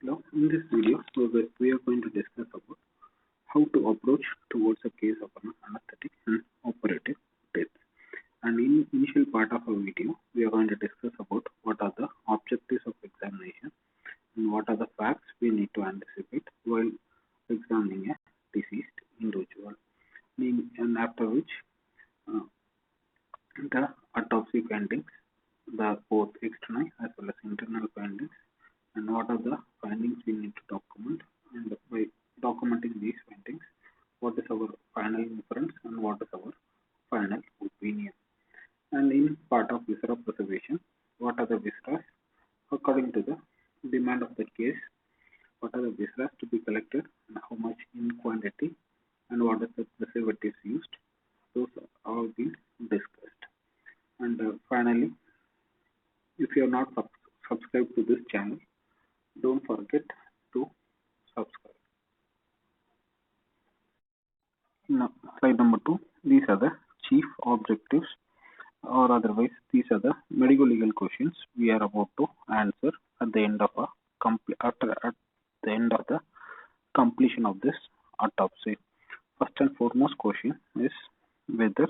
Hello, in this video, we are going to discuss about how to approach towards a case of an anesthetic and operative death. And in initial part of our video, we are going to discuss about what are the objectives of examination and what are the facts we need to anticipate while examining a deceased individual. And after which, uh, the autopsy findings, the both external as well as internal findings, and what are the findings we need to document, and by documenting these findings, what is our final inference and what is our final opinion. And in part of viscera preservation, what are the visceras according to the demand of the case, what are the visceras to be collected and how much in quantity, and what is the preservatives used. Those are all been discussed. And finally, if you are not subscribed to this channel, don't forget to subscribe. Now, slide number 2. These are the chief objectives, or otherwise, these are the medical legal questions we are about to answer at the end of the completion of this autopsy. First and foremost question is whether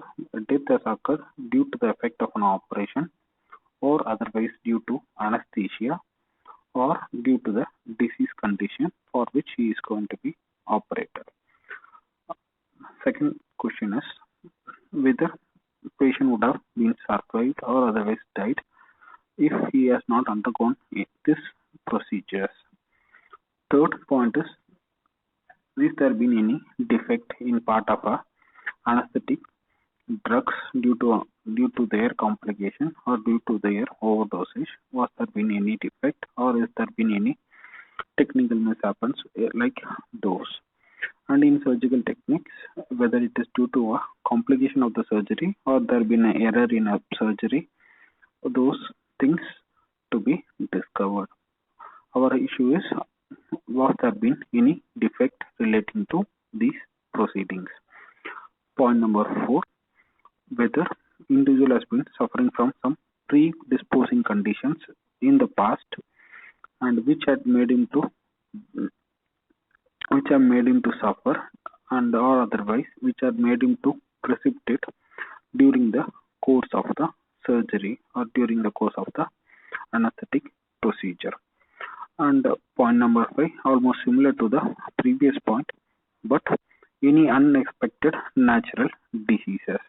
death has occurred due to the effect of an operation, or otherwise due to anesthesia, or due to the disease condition for which he is going to be operated. Second question is whether the patient would have been survived or otherwise died if he has not undergone this procedures. Third point is there been any defect in part of a anesthetic drugs due to their complication or due to their overdosage? Was there been any defect, or is there been any technical mishaps like those? And in surgical techniques, whether it is due to a complication of the surgery or there been an error in a surgery, those things to be discovered. Our issue is, was there been any defect relating to these proceedings? Point number 4, whether individual has been suffering from some predisposing conditions in the past and which have made him to suffer, and or otherwise which have made him to precipitate during the course of the surgery or during the course of the anesthetic procedure. And point number 5, almost similar to the previous point, but any unexpected natural diseases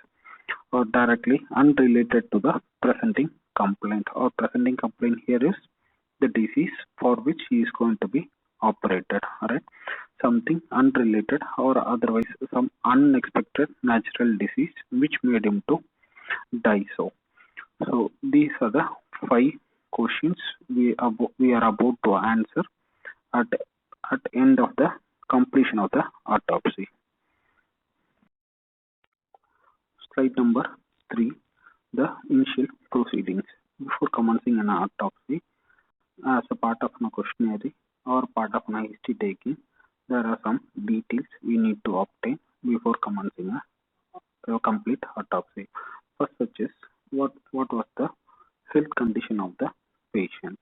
or directly unrelated to the presenting complaint, or presenting complaint here is the disease for which he is going to be operated. Alright, something unrelated or otherwise some unexpected natural disease which made him to die. So these are the 5 questions we are about to answer at end of the completion of the autopsy. Slide number 3, the initial proceedings. Before commencing an autopsy, as a part of a questionnaire or part of a history taking, there are some details we need to obtain before commencing a complete autopsy. First, such is what was the health condition of the patient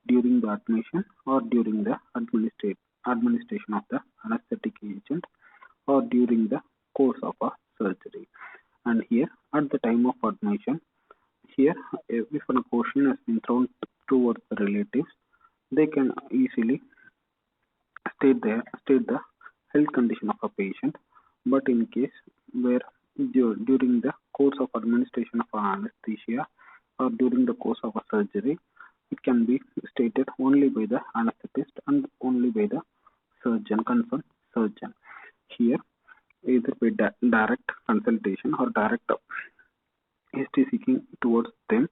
during the admission or during the administration of the anesthetic agent or during the course of a surgery. And here, at the time of admission, here if a question has been thrown towards the relatives, they can easily state the health condition of a patient. But in case where during the course of administration of anesthesia or during the course of a surgery, it can be stated only by the anesthetist and only by the concerned surgeon. Here, either by direct consultation or direct history seeking towards them,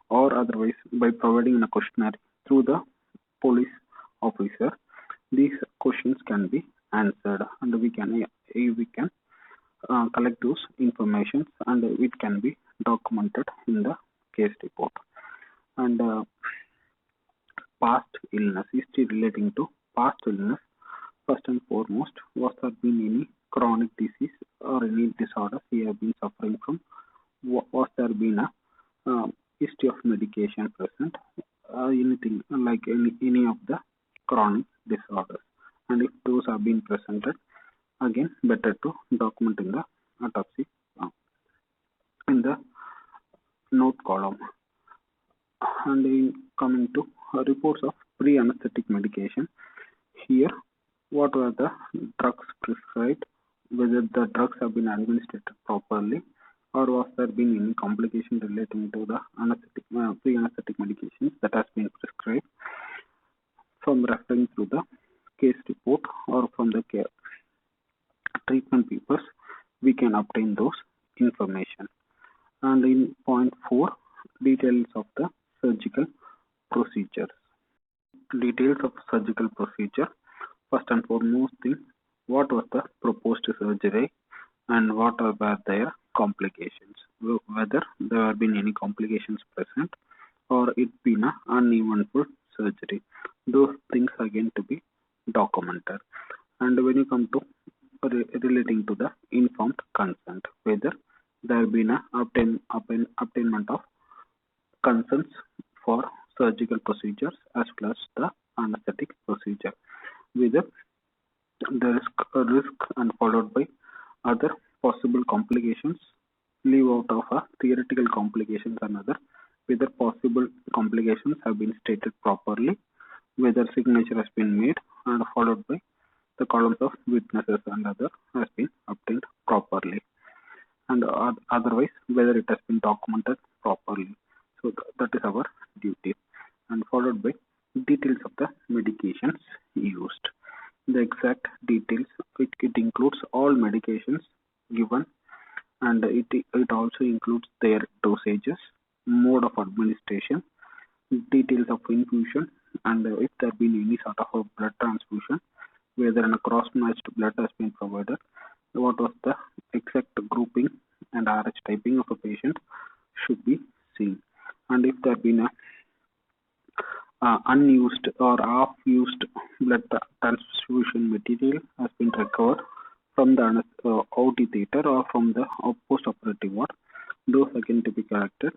or otherwise by providing a questionnaire through the police officer, these questions can be answered, and we can collect those information, and it can be documented in the case report. And past illness, history relating to past illness. First and foremost, was there been any chronic disease or any disorder he have been suffering from? Was there been a history of medication present? Anything like any of the chronic disorders. And if those have been presented, again better to document in the autopsy in the note column. And coming to reports of pre-anesthetic medication, here what were the drugs prescribed, whether the drugs have been administered properly, or was there been any complication relating to the pre-anesthetic medications that has been prescribed. From referring through the case report or from the treatment papers, we can obtain those information. And in point 4, details of the surgical procedures. Details of surgical procedure. First and foremost thing, what was the proposed surgery and what were their complications, whether there have been any complications present or it been an uneventful surgery. Those things are going to be documented. And when you come to relating to the informed consent, whether there have been a obtainment of consents for surgical procedures as well as the anesthetic procedure, whether there is a risk and followed by other possible complications, leave out of a theoretical complications and other, whether possible complications have been stated properly, whether signature has been made and followed by the columns of witnesses and other has been obtained properly, and otherwise whether it has been documented properly. So that is our duty. And followed by details of the medications used. The exact details, it includes all medications given, and it also includes their dosages, mode of administration, details of infusion, and if there have been any sort of a blood transfusion, whether a cross-matched blood has been provided, what was the exact grouping and RH typing of a patient should be seen. And if there have been a unused or half-used blood transfusion material has been recovered from the OT theater or from the post-operative ward, those are going to be collected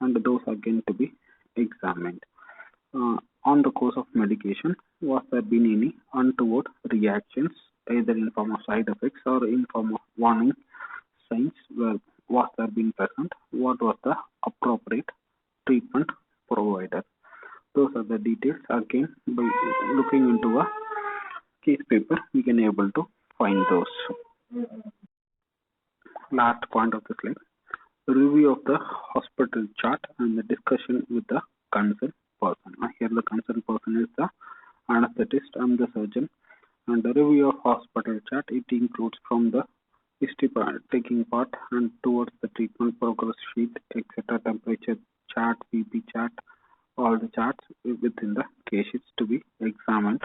and those are going to be examined. On the course of medication, was there been any untoward reactions, either in form of side effects or in form of warning signs? Was there been present? What was the appropriate treatment provided? Those are the details. Again, by looking into a case paper, we can able to find those. Last point of the slide, review of the hospital chart and the discussion with the concerned person. Here the concerned person is the anesthetist and the surgeon. And the review of hospital chart, it includes from the history part, taking part and towards the treatment progress sheet, etc., temperature chart, BP chart, all the charts within the case sheets to be examined,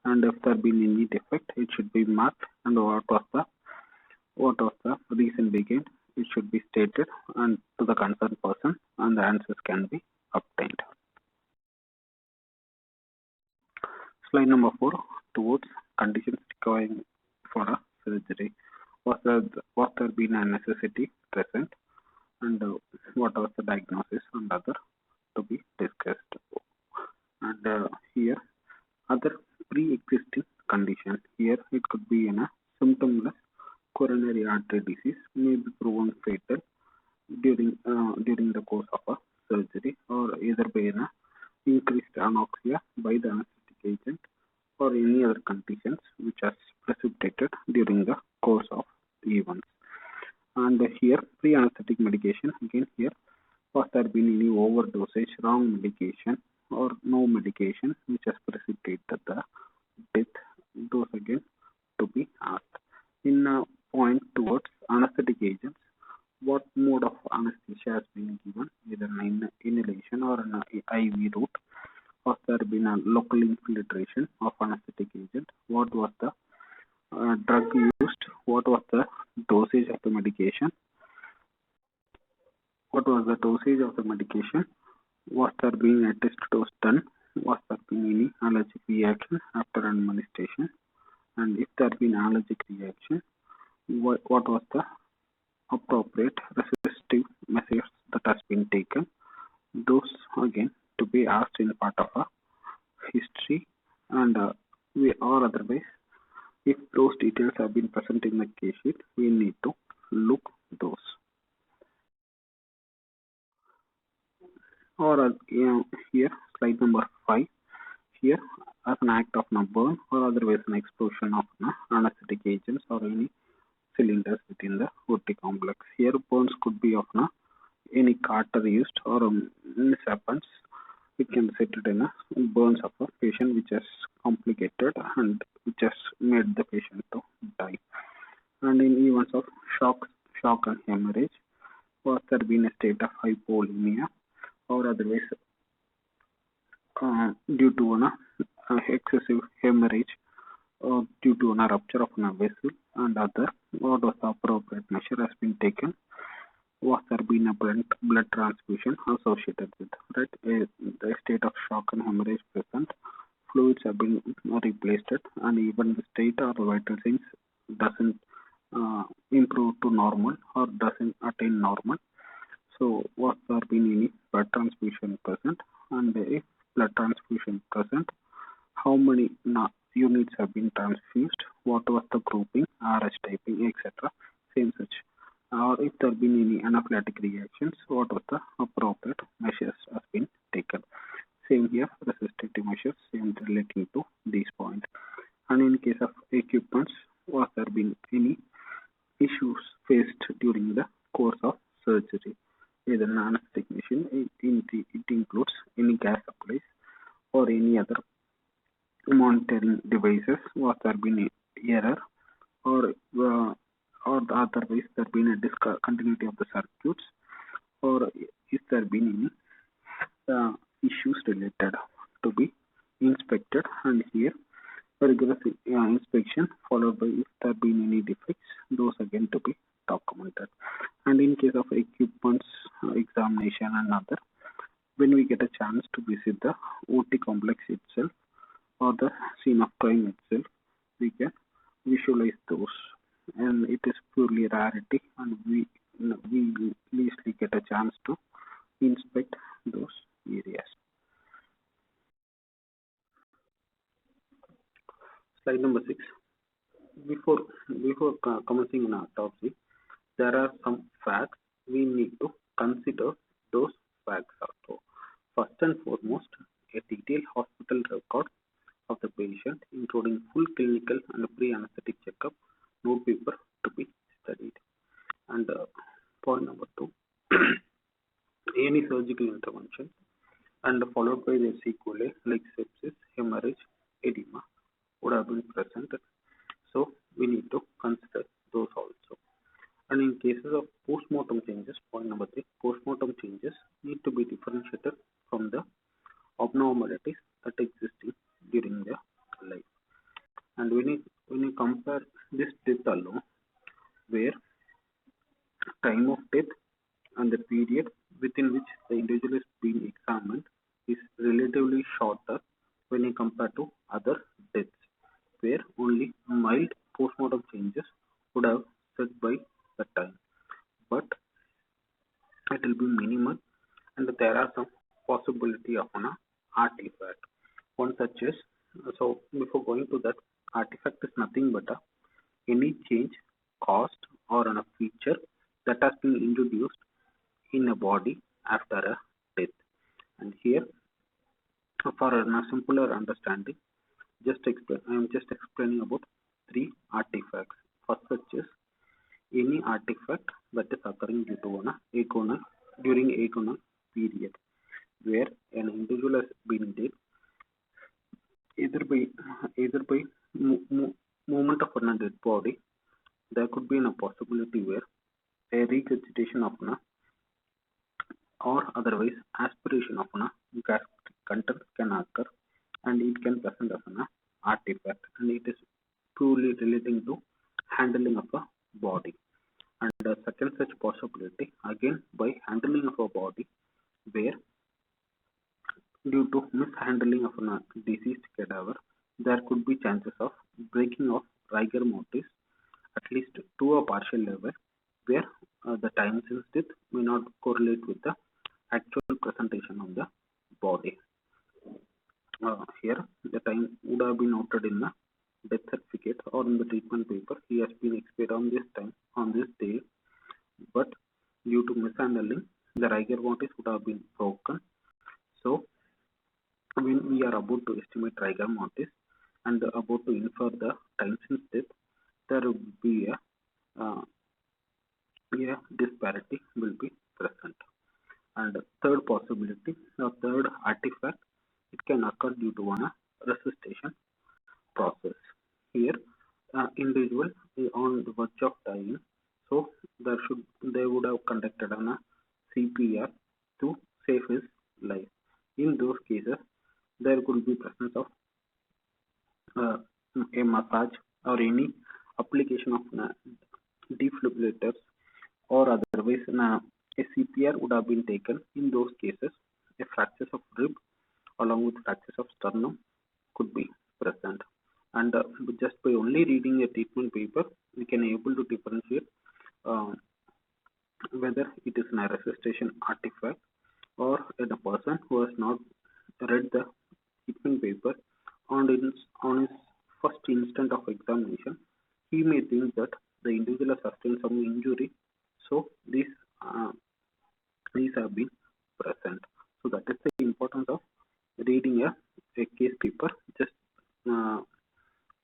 and if there been any defect, it should be marked, and what was the reason behind, it should be stated and to the concerned person, and the answers can be obtained. Slide number 4, towards conditions requiring for a surgery. Was there been a necessity present, and what was the diagnosis and other to be discussed. And here other pre-existing condition, here it could be in a symptomless coronary artery disease, may be proven fatal during the course of a surgery, or either by an increased anoxia by the anesthetic agent or any other conditions which are precipitated during the course of events. And here pre-anesthetic medication, again here, was there been any overdosage, wrong medication, or no medication which has precipitated the death? Those again to be asked. In point towards anesthetic agents, what mode of anesthesia has been given, either an inhalation or an IV route? Was there been a local infiltration of anesthetic agent? What was the drug used? What was the dosage of the medication? What was the dosage of the medication? Was there being a test dose done? Was there been any allergic reaction after administration? And if there been allergic reaction, what was the appropriate resistive measures that has been taken? Those again to be asked in part of a history and case sheet, we need to look those. Or here slide number 5. Here, as an act of burn or otherwise an explosion of anesthetic agents or any cylinders within the OT complex. Here, burns could be of any carter used or mishappens. It can be settled in a burns of a patient which is complicated and which has made the patient to die. And in events of shock and hemorrhage, was there been a state of hypovolemia or otherwise due to an excessive hemorrhage or due to a rupture of a vessel and other, what was the appropriate measure has been taken? Was there been a blood transfusion associated with, right? The state of shock and hemorrhage present, fluids have been replaced, and even the state or vital signs doesn't improve to normal or doesn't attain normal. So, was there been any blood transfusion present? And if blood transfusion present, how many units have been transfused? What was the grouping, RH typing, etc. Same such. Or if there have been any anaphylactic reactions, what was the appropriate measures has been taken? Same here, resuscitative measures, same relating to these points. And in case of equipments, was there been any issues faced during the course of surgery? Either an anesthetic machine, it includes any gas supplies or any other monitoring devices. Was there been an error or otherwise there been a discontinuity of the circuits, or is there been any issues related to be inspected? And here rigorous inspection followed by if there been any defects, those again to be documented. And in case of equipments examination and other, when we get a chance to visit the OT complex itself or the scene of crime itself, we can visualize those, and it is purely rarity, and we easily get a chance to inspect those areas. Slide number 6. Before commencing an autopsy, there are some facts we need to consider. Those facts also. First and foremost, a detailed hospital record of the patient, including full clinical and pre-anesthetic checkup, note paper to be studied. And point number 2, any surgical intervention and followed by the sequelae like sepsis, hemorrhage, edema would have been present. So we need to consider those also. And in cases of post-mortem changes, point number 3, post-mortem changes need to be differentiated from the abnormalities that existing during their life. And when you compare this death alone, where time of death and the period within which the individual is being examined is relatively shorter when you compare to other deaths, where only mild postmortem changes would have set by the time, but it will be minimal, and there are some possibility of an artifact. One such is, so before going to that, artifact is nothing but any change caused or on a feature that has been introduced in a body after a death. And here, for a simpler understanding, I am just explaining about 3 artifacts. First such is any artifact that is occurring due to during agonal period, where an individual has been dead either by movement of a dead body. There could be a possibility where a regurgitation of or otherwise aspiration of gas content can occur, and it can present as an artifact, and it is purely relating to handling of a body. And the second such possibility, again by handling of a body, where due to mishandling of a deceased cadaver, there could be chances of breaking of rigor mortis at least to a partial level, where the time since death may not correlate with the actual presentation of the body. Here the time would have been noted in the death certificate or in the treatment paper he has been expired on this time on this day, but due to mishandling the rigor mortis would have been broken. So when we are about to estimate rigor mortis and about to infer the time since death, there will be a disparity will be present. And third possibility, the third artifact, it can occur due to one resuscitation process. Here, individual is on the verge of dying, so they would have conducted a CPR to save his life. In those cases, there could be presence of uh, a massage or any application of defibrillators, or otherwise a CPR would have been taken. In those cases, a fractures of rib along with fractures of sternum could be present. And just by only reading a treatment paper, we can able to differentiate uh, whether it is a resuscitation artifact or in a person who has not read the treatment paper on his first instant of examination. He may think that the individual has sustained some injury, so uh, these have been present. So that is the importance of reading a case paper just uh,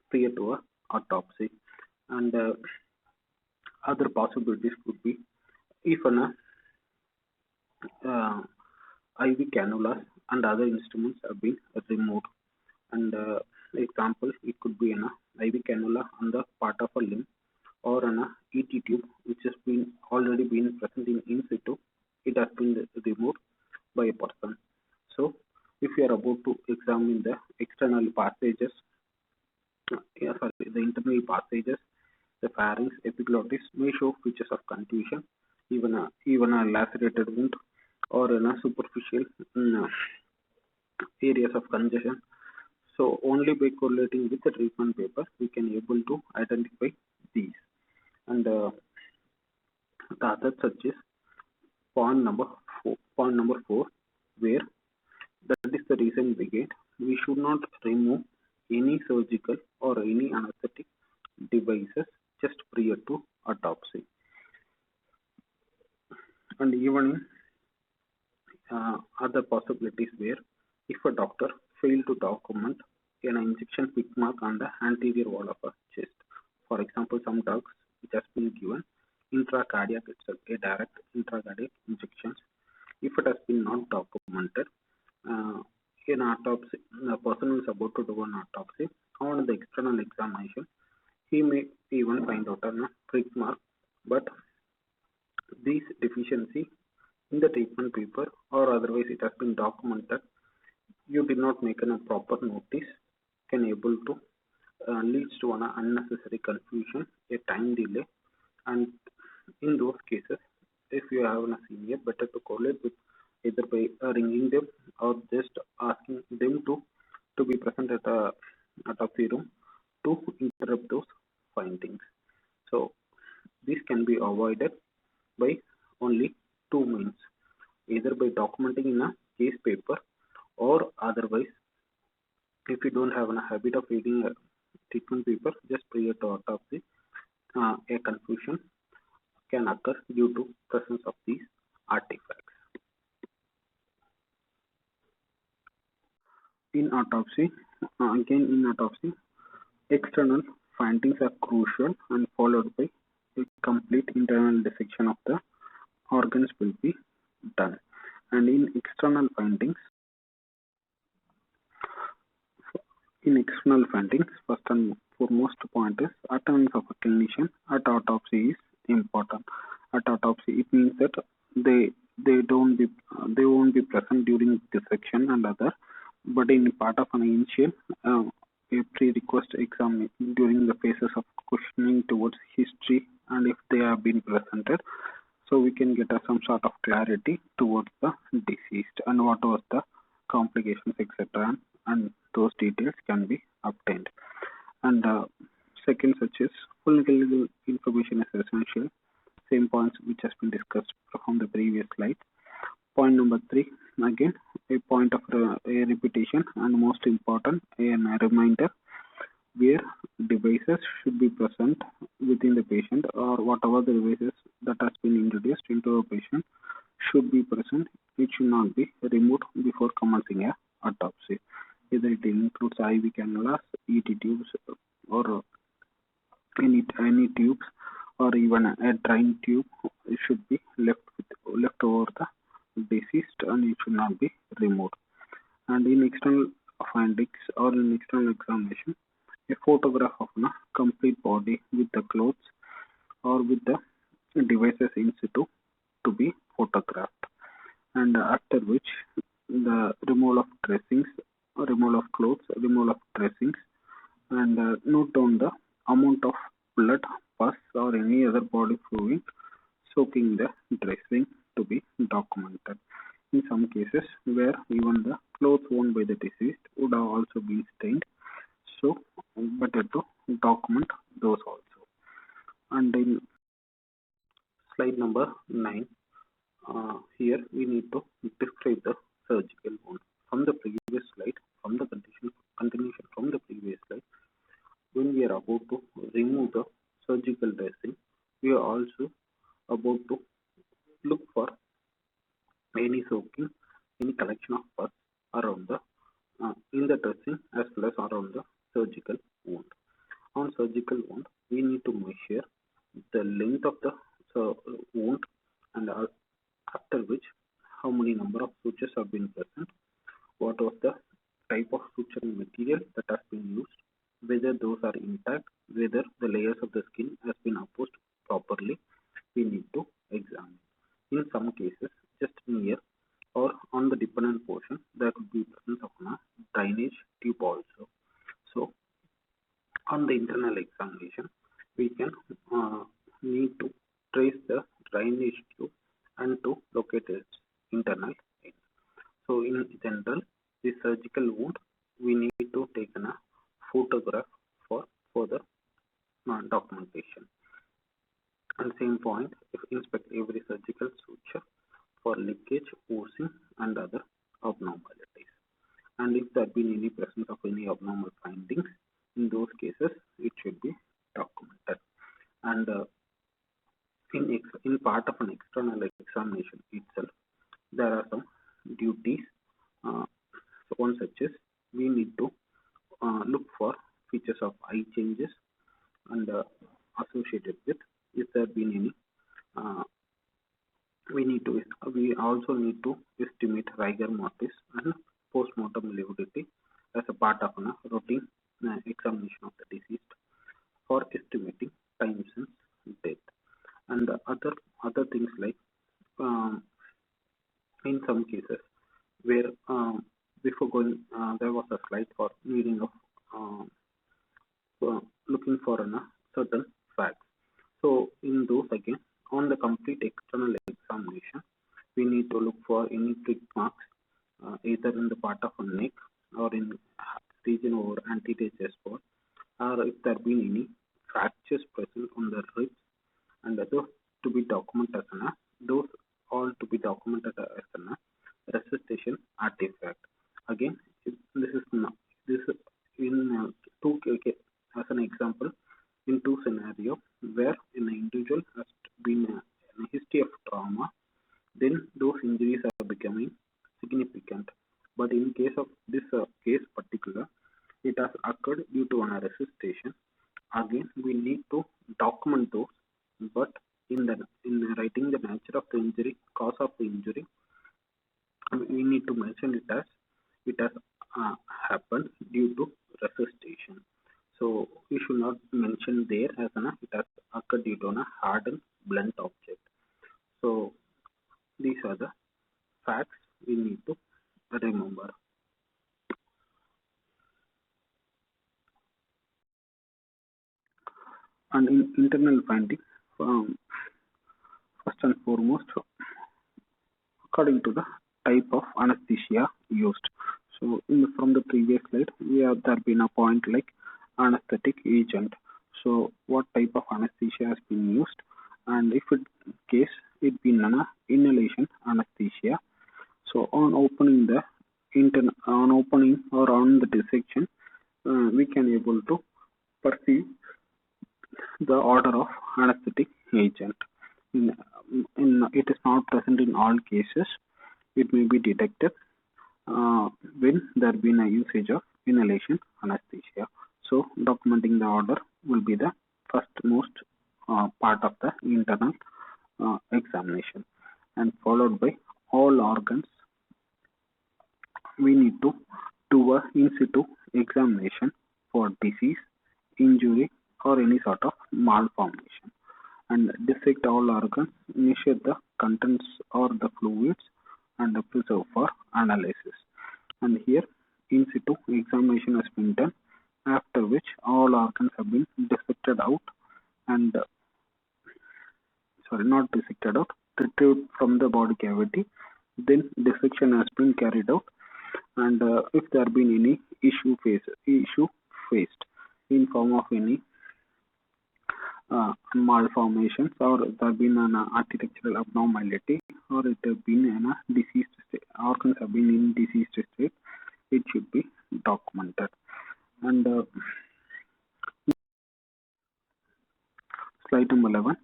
prior to a autopsy. And other possibilities could be if an IV cannulas and other instruments have been removed. And example, it could be an IV cannula on the part of a limb or an ET tube which has been already been present in situ. It has been removed by a person. So, if you are about to examine the external passages, the internal passages, the pharynx, epiglottis may show features of contusion, even a lacerated wound or in a superficial areas of congestion. So only by correlating with the treatment paper we can able to identify these. And the other such is point number four, where that is the reason behind we should not remove any surgical or any anesthetic devices just prior to autopsy. And even other possibilities where if a doctor failed to document an injection pit mark on the anterior wall of a chest. For example, some drugs which has been given intracardiac itself, a direct intracardiac injections. If it has been not documented, uh, in autopsy, the person is about to do an autopsy. On the external examination, he may even find out a prick mark, but this deficiency in the treatment paper or otherwise it has been documented, you did not make a proper notice, can able to leads to an unnecessary confusion, a time delay, and in those cases, if you have a senior, better to correlate with either by ringing them or just asking them to be present at a autopsy room to interrupt those findings. So this can be avoided by only two means, either by documenting in a case paper or otherwise if you don't have a habit of reading a treatment paper just prior to autopsy, a confusion can occur due to presence of these artifacts. In autopsy, external findings are crucial and followed by a complete internal dissection of the organs will be done. And in external findings, first and foremost point is attendance of a clinician at autopsy is important. At autopsy, it means that they won't be present during dissection and other, but in part of an initial a pre-request exam during the phases of questioning towards history, and if they have been presented, so we can get some sort of clarity towards the deceased and what was the complications, etc. And those details can be obtained. And second, such as full clinical information is essential. Same points which has been discussed from the previous slide. Point number 3, again a point of a repetition and most important a reminder. where devices should be present within the patient, or whatever the devices that has been introduced into a patient should be present. It should not be removed before commencing a autopsy. Either it includes IV cannulas, ET tubes, or any tubes, or even a drain tube. It should be left over the deceased, and it should not be removed. And in external findings or in external examination, a photograph of a complete body with the clothes or with the devices in situ to be photographed, and after which the removal of dressings, removal of clothes, removal of dressings, and note down the amount of blood, pus, or any other body fluid soaking the dressing to be documented. In some cases, where even the clothes worn by the deceased would have also been stained, so better to document those also. And in slide number 9, here we need to describe the surgical wound. From the previous slide, from the continuation from the previous slide, when we are about to remove the surgical dressing, we are also about to look for any soaking, any collection of pus around the in the dressing as well as around the surgical wound. On surgical wound, we need to measure the length of the wound, and after which how many number of sutures have been present, what was the type of suturing material that has been used, whether those are intact, whether the layers of the skin has been opposed properly, we need to examine. In some cases, just near or on the dependent portion, there could be presence of a drainage tube also. So, on the internal examination, we can need to trace the drainage tube and to locate its internal end. So, in general, the surgical wound, we need to take a photograph for further documentation. And same point, if inspect every surgical suture for leakage, oozing, and other abnormalities. And if there been any presence of any abnormal findings, in those cases, it should be documented. And in part of an external examination itself, there are some duties. So one such as we need to look for features of eye changes and associated with if there been any. We also need to estimate rigor mortis and postmortem lividity as a part of a routine examination of the deceased for estimating time since death. And other things like in some cases where before going there was a slide for needing of looking for a certain facts. So in those again, on the complete external examination, we need to look for any prick marks either in the part of a neck or in region over anterior chest wall, or if there been any fractures present on the ribs, and those to be documented as those all to be documented as a resuscitation artifact. Again, this is in two cases as an example, in two scenarios where an individual has been a history of trauma, then those injuries are becoming significant. But in case of this case particular, it has occurred due to an resuscitation. Again, we need to document those, but in writing the nature of the injury, cause of the injury, we need to mention it has happened due to resuscitation. So we should not mention there as it has occurred due to a hardened blunt object. So these are the facts we need to remember. And in internal findings, first and foremost, according to the type of anesthesia used. So from the previous slide, there been a point like anesthetic agent. So what type of anesthesia has been used, and if in case it been an inhalation anesthesia. So on opening or on the dissection, we can able to perceive the order of anesthetic agent. In, it is not present in all cases. It may be detected when there been a usage of inhalation anesthesia. So documenting the order will be the first most part of the internal examination, and followed by all organs. We need to do a in situ examination for disease, injury, or any sort of malformation, and dissect all organs, measure the contents or the fluids, and preserve for analysis. And here, in situ examination has been done, after which all organs have been dissected out and not dissected out, retrieved from the body cavity. Then dissection has been carried out, and if there have been any issue faced in form of any malformations, or there have been an architectural abnormality, or it have been in a diseased state, organs have been in diseased state, it should be documented. And slide number 11,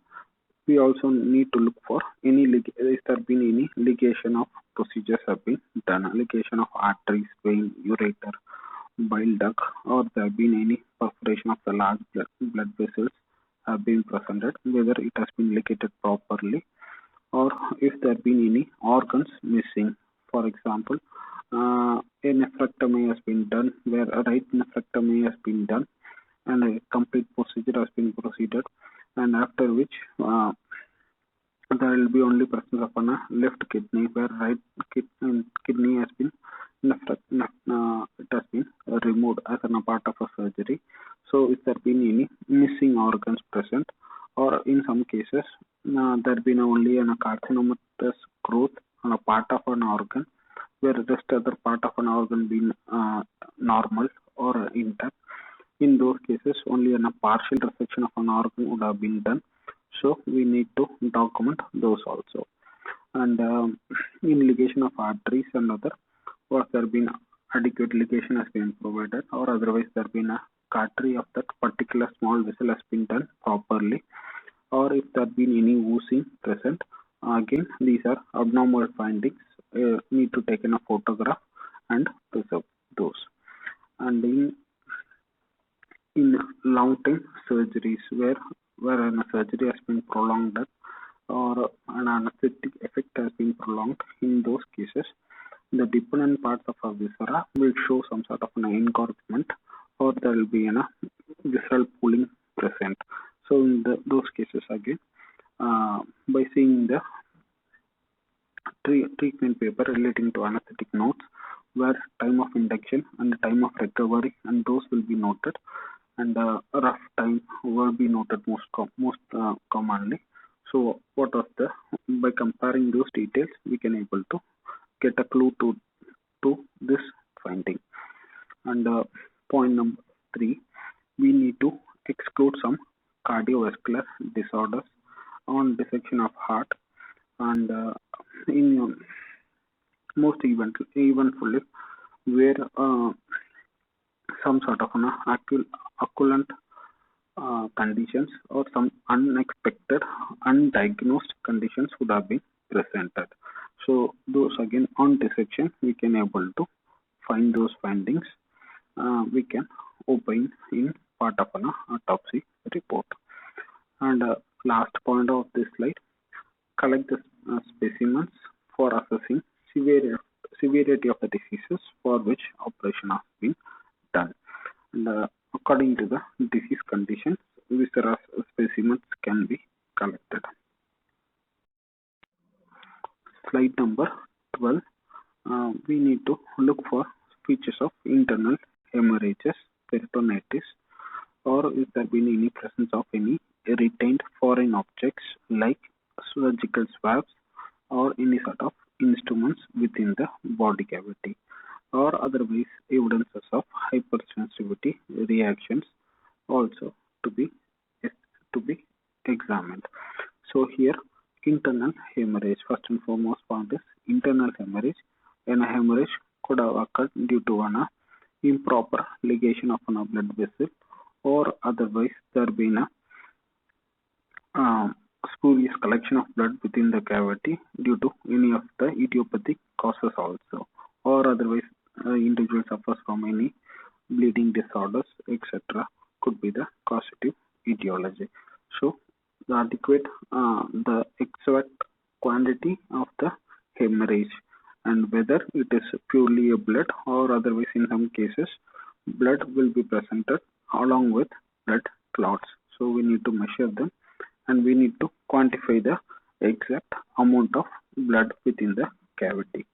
we also need to look for any if there been any ligation of procedures have been done, ligation of arteries, vein, ureter, bile duct, or there have been any perforation of the large blood vessels have been presented, whether it has been ligated properly, or if there have been any organs missing. For example, a nephrectomy has been done, where a right nephrectomy has been done, and a complete procedure has been proceeded, and after which there will be only presence of a left kidney, where right kidney has been it has been removed as a part of a surgery. So if there been any missing organs present, or in some cases there been only a carcinomatous growth on a part of an organ, where the rest other part of an organ been normal or intact. In those cases, only a partial resection of an organ would have been done. So we need to document those also. And in ligation of arteries and other, was there been adequate ligation has been provided, or otherwise there been a cautery of that particular small vessel has been done properly, or if there been any oozing present. Again, these are abnormal findings. Need to take in a photograph and preserve those. And in long-term surgeries, where an surgery has been prolonged, or an anesthetic effect has been prolonged, in those cases, the dependent parts of a viscera will show some sort of an engorgement, or there will be a visceral pooling present. So in those cases, again, by seeing the treatment paper relating to anesthetic notes, where time of induction and the time of recovery and those will be noted, and rough time will be noted most commonly. So what of by comparing those details, we can able to get a clue to this finding. And point number 3, we need to exclude some cardiovascular disorders on dissection of heart, and in most eventually, where some sort of occult conditions or some unexpected, undiagnosed conditions would have been presented. So those again on dissection we can able to find those findings. We can open in part of an autopsy report. And last point of this slide, collect the specimens for assessing severity of the diseases for which operation has been done. And according to the disease conditions, viscera specimens can be collected. Slide number 12. We need to look for features of internal hemorrhages, peritonitis, or if there been any presence of any retained foreign objects like surgical swabs or any sort of instruments within the body cavity, or otherwise evidences of hypersensitivity reactions also to be examined. So here, internal hemorrhage, first and foremost point is internal hemorrhage. When a hemorrhage could have occurred due to an improper ligation of a blood vessel, or otherwise there been a spurious collection of blood within the cavity due to any of the idiopathic causes also, or otherwise individual suffers from any bleeding disorders, etc. could be the causative etiology. So the adequate, the exact quantity of the hemorrhage and whether it is purely a blood or otherwise in some cases blood will be presented along with blood clots. So we need to measure them and we need to quantify the exact amount of blood within the cavity.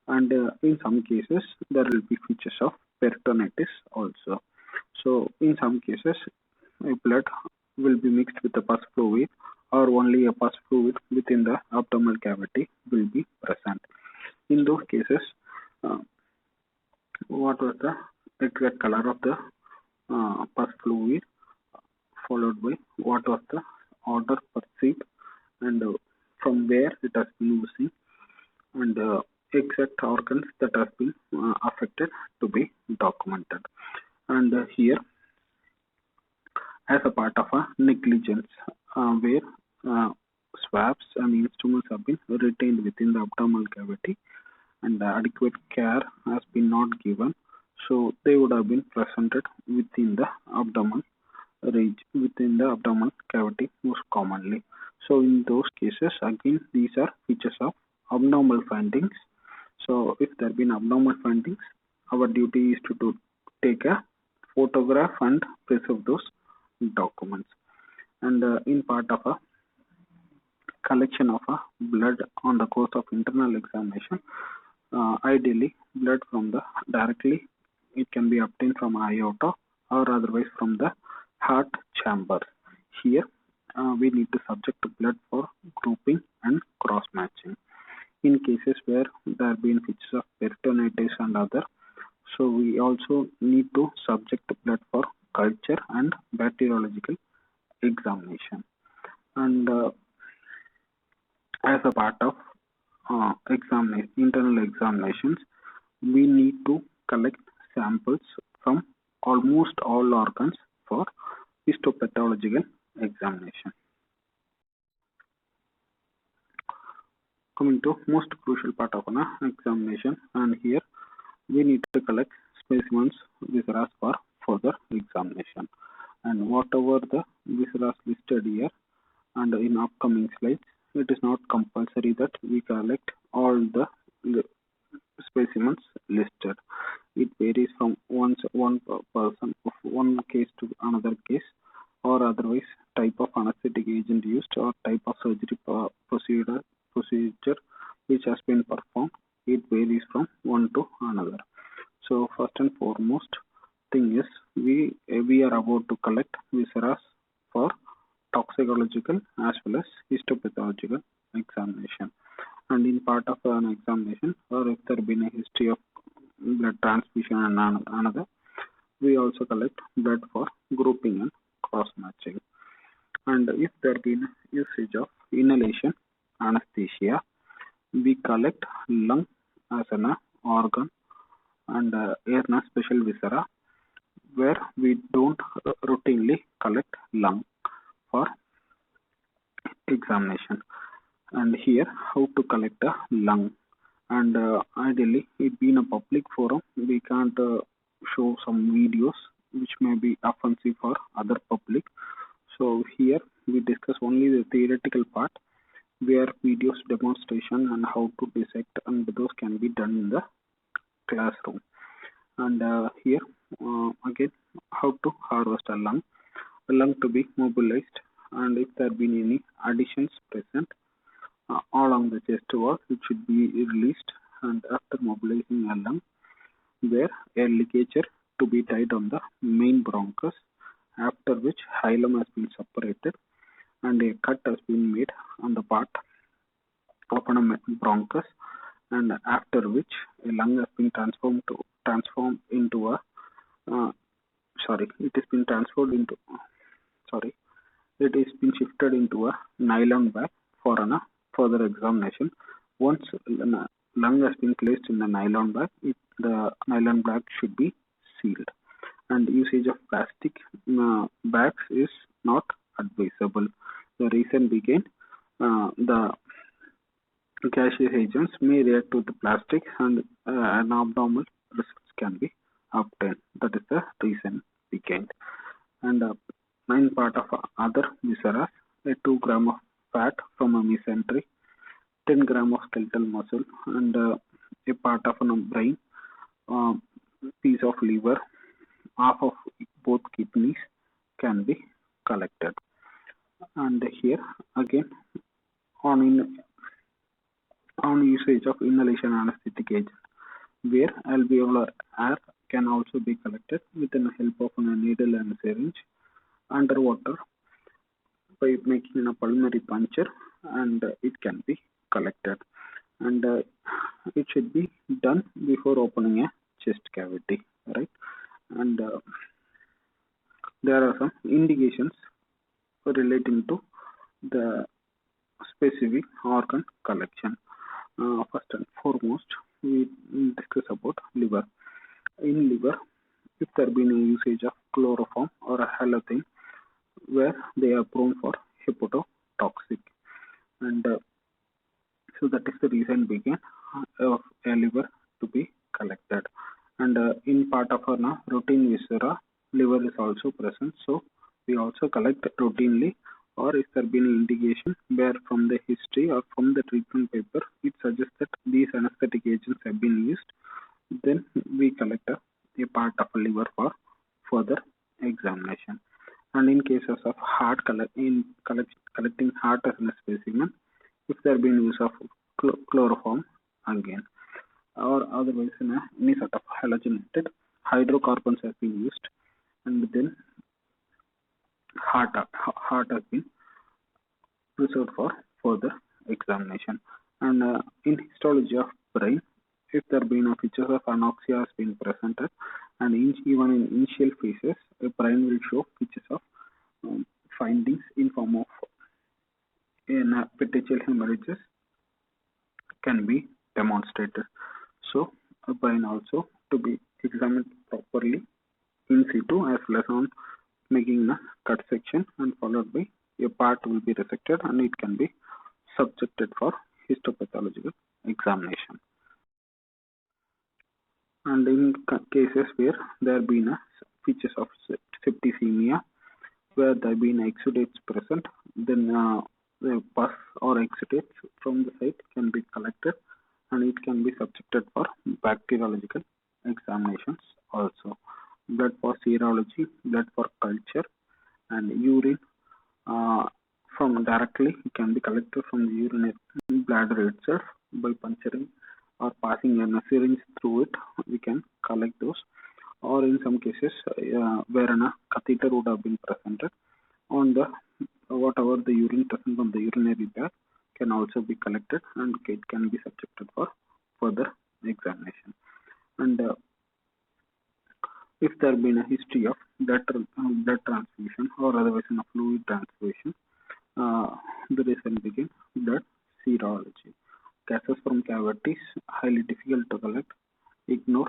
And in some cases, there will be features of peritonitis also. So in some cases, blood will be mixed with the pus fluid or only a pus fluid within the abdominal cavity will be present. In those cases, uh, what was the exact color of the pus fluid followed by what was the order perceived and from where it has been using and exact organs that have been affected to be documented. And here, as a part of a negligence, where uh, swabs and instruments have been retained within the abdominal cavity and adequate care has been not given, so they would have been presented within the abdomen range within the abdominal cavity most commonly. So in those cases, again, these are features of abnormal findings. So if there have been abnormal findings, our duty is to take a photograph and preserve those documents. And in part of a collection of a blood on the course of internal examination, ideally blood from the directly it can be obtained from aorta or otherwise from the heart chamber. Here we need to subject blood for grouping and cross matching. In cases where there have been features of peritonitis and other, so we also need to subject the blood for culture and bacteriological examination. And as a part of internal examinations, we need to collect samples from almost all organs for histopathological examination. Coming to most crucial part of an examination, and here we need to collect specimens viscera for further examination. And whatever the viscera listed here and in upcoming slides, it is not compulsory that we collect all the specimens listed. It varies from one person of one case to another case, or otherwise type of anesthetic agent used or type of surgery procedure which has been performed. It varies from one to another. So first and foremost thing is we are about to collect viscera for toxicological as well as histopathological examination. And in part of an examination, or if there been a history of blood transfusion and another, we also collect blood for grouping and cross matching. And if there been usage of inhalation anesthesia, we collect lung as an organ and airna special viscera where we don't routinely collect lung for examination. And here how to collect a lung, and ideally it being a public forum we can't show some videos which may be offensive for other public. So here we discuss only the theoretical part where videos demonstration and how to dissect and those can be done in the classroom. And here again how to harvest a lung to be mobilized, and if there been any additions present along the chest wall, it should be released, and after mobilizing a lung, where a ligature to be tied on the main bronchus, after which hilum has been separated and a cut has been made on the part of a bronchus, and after which a lung has been transformed into a it has been transferred into it is been shifted into a nylon bag for an further examination. Once lung has been placed in the nylon bag, the nylon bag should be sealed. and usage of plastic bags is not advisable. The reason being, the gaseous agents may react to the plastic and an abnormal results can be obtained. That is the reason behind. And nine part of other viscera, a 2 gram of fat from a mesentery, 10 gram of skeletal muscle, and a part of a brain, uh, piece of liver, half of both kidneys can be collected. And here again on on usage of inhalation anesthetic agent, where alveolar air can also be collected with the help of a needle and syringe underwater by making a pulmonary puncture, and it can be collected. And it should be done before opening a chest cavity, right? And there are some indications relating to the specific organ collection. First and foremost, we discuss about liver. In liver, if there been a usage of chloroform or a halothane, where they are prone for hepatotoxic, and so that is the reason began of a liver to be collected. And in part of our routine viscera, liver is also present. So we also collect routinely, or if there been an indication where from the history or from the treatment paper it suggests that these anesthetic agents have been used, then we collect a part of a liver for further examination. And in cases of heart collecting heart as a specimen, if there been use of chloroform again, or otherwise in any sort of halogenated hydrocarbons has been used, and then heart has been reserved for further examination. And in histology of brain, if there been a features of anoxia has been presented, and even in initial phases, a brain will show features of findings in form of petechial hemorrhages can be demonstrated. So a brain also to be examined properly in situ, as well as on making a cut section, and followed by a part will be resected and it can be subjected for histopathological examination. And in cases where there have been features of septicemia, where there have been exudates present, then the pus or exudates from the site can be collected and it can be subjected for bacteriological examinations also. Blood for serology, blood for culture, and urine from directly can be collected from the urinary bladder itself by puncturing or passing a syringe through it. We can collect those, or in some cases where a catheter would have been presented on the whatever the urine present on the urinary bag can also be collected and it can be subjected for further examination. And if there been a history of blood transfusion or otherwise in a fluid transfusion, the reason begin blood serology. Gases from cavities highly difficult to collect, ignore,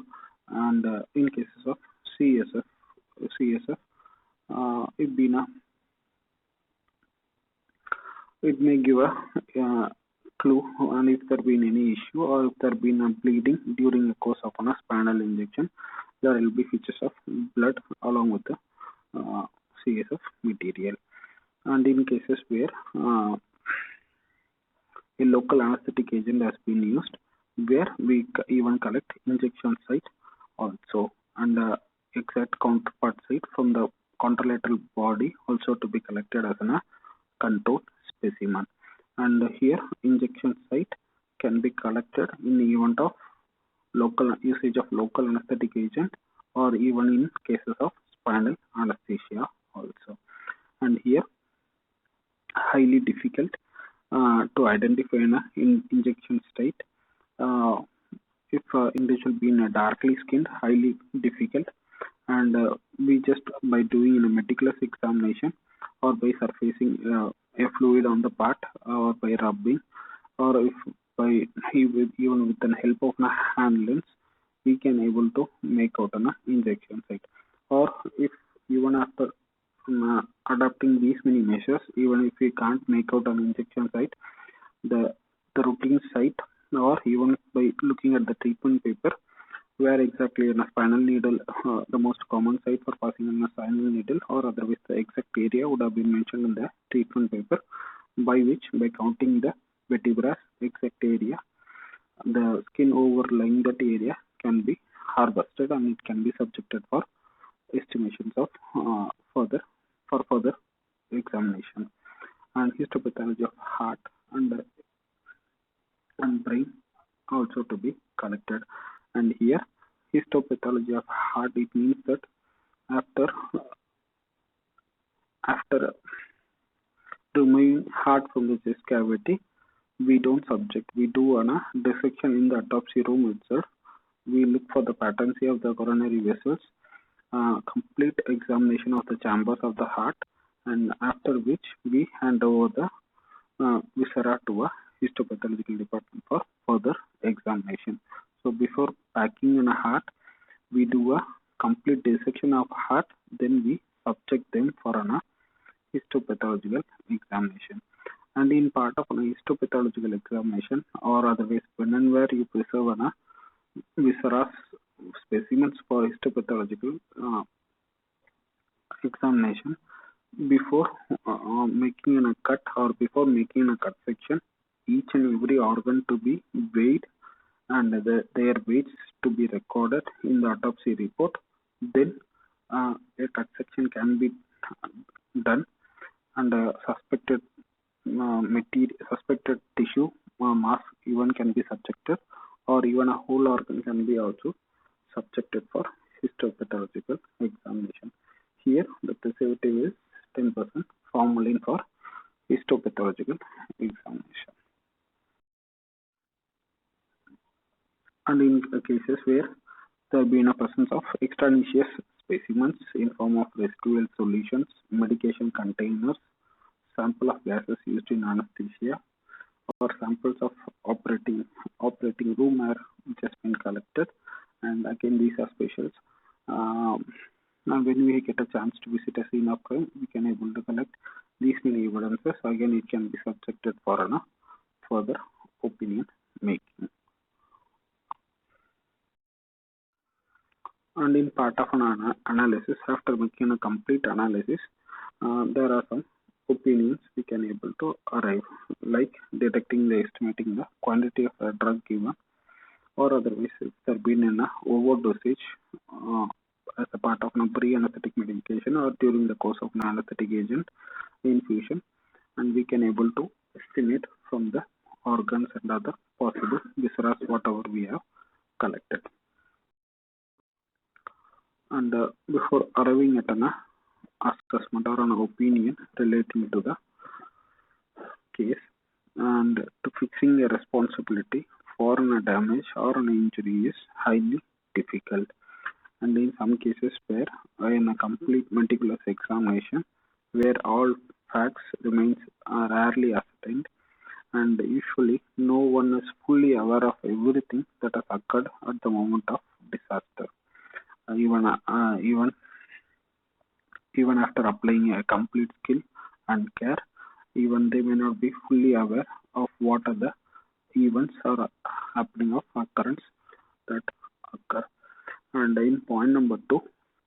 and in cases of CSF, it been a it may give a clue, and if there been any issue or if there been a bleeding during the course of a spinal injection, there will be features of blood along with the CSF material. And in cases where a local anesthetic agent has been used, where we even collect injection site also, and exact counterpart site from the contralateral body also to be collected as a control specimen. And here injection site can be collected in the event of local usage of local anesthetic agent, or even in cases of spinal anesthesia also. And here highly difficult to identify in injection site. If individual being darkly skinned, highly difficult, and we just by doing a meticulous examination or by surfacing a fluid on the part or by rubbing, or if by even with the help of a hand lens, we can able to make out an injection site. Or cases, even if we can't make out an injection site, the routine site, or even by looking at the treatment paper, where exactly in a spinal needle, the most common site for passing in a spinal needle, or otherwise the exact area would have been mentioned in the treatment paper, by counting the vertebra's exact area, the skin overlying that area can be harvested and it can be subjected for estimations of further examination. And histopathology of heart and brain also to be collected. And here histopathology of heart, it means that after removing heart from the chest cavity, we do a dissection in the autopsy room itself. We look for the patency of the coronary vessels, complete examination of the chambers of the heart, and after which we hand over the viscera to a histopathological department for further examination. So before packing in a heart, we do a complete dissection of heart, then we subject them for a histopathological examination. And in part of an histopathological examination, or otherwise when and where you preserve an viscera specimens for histopathological examination, before making a cut or before making a cut section, each and every organ to be weighed and their weights to be recorded in the autopsy report. Then a cut section can be done, and suspected tissue mass even can be subjected, or even a whole organ can be also subjected for histopathological examination. Here the preservative is 10% formalin for histopathological examination. And in cases where there have been a presence of extraneous specimens in form of residual solutions, medication containers, sample of gases used in anesthesia, or samples of operating room air which has been collected, and again these are specials. And when we get a chance to visit a scene of crime, we can able to collect these many evidences. Again, it can be subjected for a further opinion making. And in part of an analysis, after making a complete analysis, there are some opinions we can able to arrive, like detecting the estimating the quantity of a drug given, or otherwise if there been an overdosage as a part of a pre-anesthetic medication or during the course of an anesthetic agent infusion, and we can able to estimate from the organs and other possible viscera whatever we have collected. And before arriving at an assessment or an opinion relating to the case, and to fixing a responsibility for a damage or an injury is highly difficult. And in some cases where in a complete meticulous examination, where all facts remains rarely ascertained, and usually no one is fully aware of everything that has occurred at the moment of disaster. Even after applying a complete skill and care, even they may not be fully aware of what are the events or happening of occurrence that occur. And in point number 2,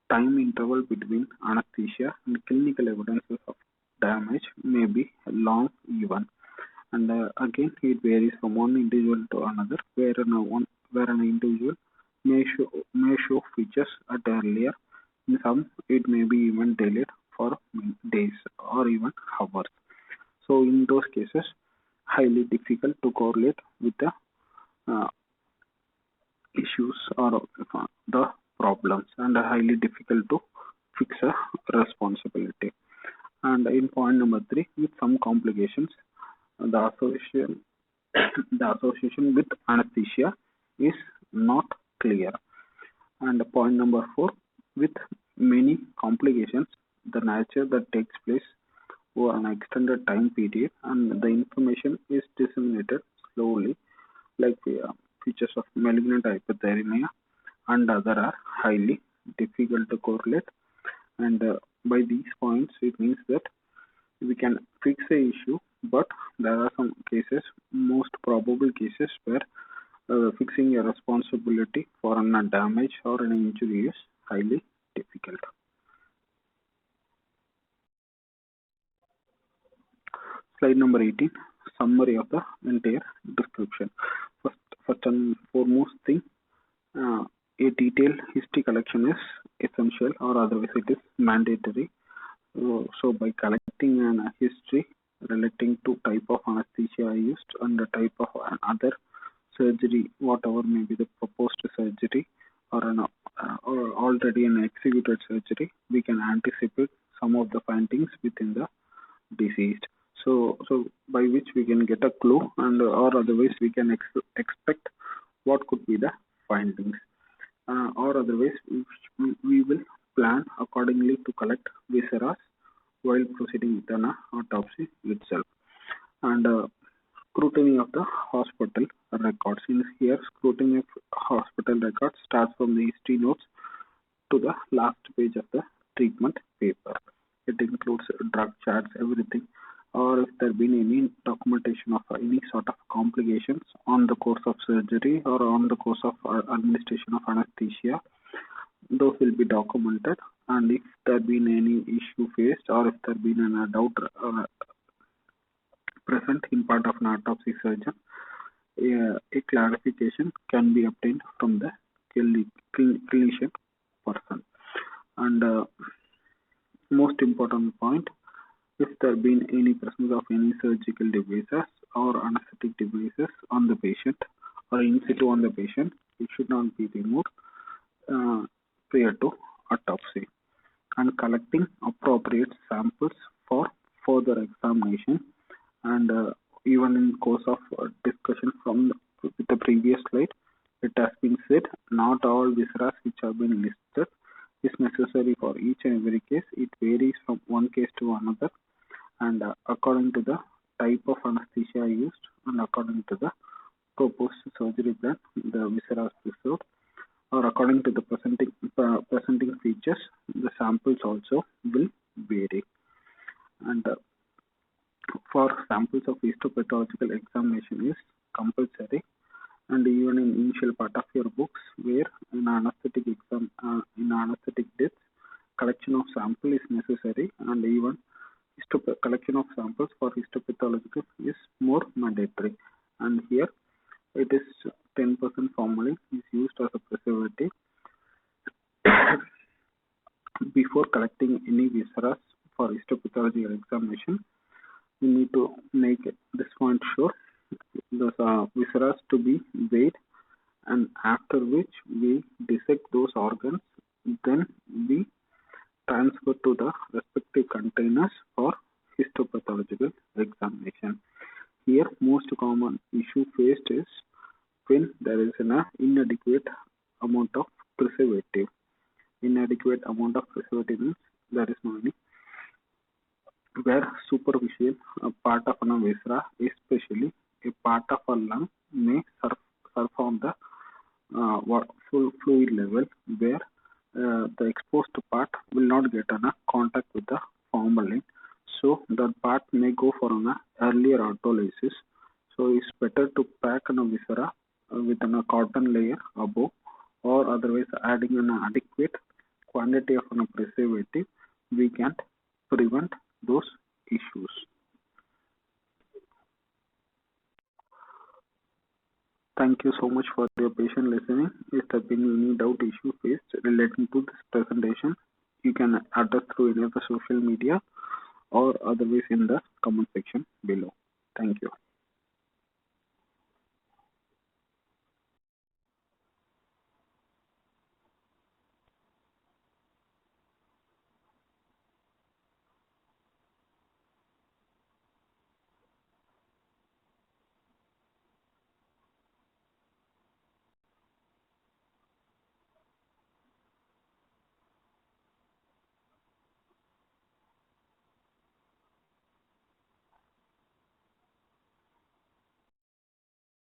time interval between anesthesia and clinical evidences of damage may be long even. And again, it varies from one individual to another, where an individual may show features at earlier. In some, it may be even delayed for days or even hours. So in those cases, highly difficult to correlate with the issues or the problems, and highly difficult to fix a responsibility. And in point number 3, with some complications, the association with anesthesia is not clear. And point number 4, with many complications, the nature that takes place over an extended time period, and the information is disseminated slowly, like features of malignant hypothermia and other are highly difficult to correlate. And by these points, it means that we can fix the issue, but there are some cases, most probable cases, where fixing a responsibility for a damage or an injury is highly difficult. Slide number 18, summary of the entire description. First and foremost thing, a detailed history collection is essential, or otherwise it is mandatory. So by collecting an history relating to type of anesthesia used and the type of other surgery, whatever may be the proposed surgery or or already an executed surgery, we can anticipate some of the findings within the deceased. So by which we can get a clue, and or otherwise we can expect what could be the findings, or otherwise we will plan accordingly to collect viscera while proceeding with an autopsy itself. And scrutiny of the hospital records. In here, scrutiny of hospital records starts from the history notes to the last page of the treatment paper. It includes drug charts, everything, or if there been any documentation of any sort of complications on the course of surgery or on the course of administration of anesthesia, those will be documented. And if there been any issue faced, or if there been a doubt present in part of an autopsy surgeon, a clarification can be obtained from the clinician person. And most important point, if there been any presence of any surgical devices or anesthetic devices on the patient or in situ on the patient, it should not be removed prior to autopsy. And collecting appropriate samples for further examination. And even in course of discussion with the previous slide, it has been said not all viscera which have been listed is necessary for each and every case. It varies from one case to another, and according to the type of anesthesia used and according to the proposed surgery plan, the viscera is preserved, or according to the presenting features, the samples also will vary. And for samples of histopathological examination is compulsory, and even in initial part of your books, where in anesthetic exam, in anesthetic deaths, collection of sample is necessary, and even collection of samples for histopathological is more mandatory. And here it is 10% formalin is used as a preservative before collecting any viscera for histopathological examination. We need to make this point sure the viscera to be weighed, and after which we dissect those organs, then we transfer to the respective containers for histopathological examination. Here, most common issue faced is when there is an inadequate amount of preservative. Inadequate amount of preservative means there is no any, where superficial part of a viscera, especially a part of a lung, may surf on the full fluid level, where the exposed part will not get a contact with the formalin, so that part may go for an earlier autolysis. So it's better to pack a viscera with a cotton layer above, or otherwise adding an adequate quantity of a preservative. We can prevent those issues. Thank you so much for your patient listening. If there has been any doubt issue faced relating to this presentation, you can address through any of the social media or otherwise in the comment section below. Thank you.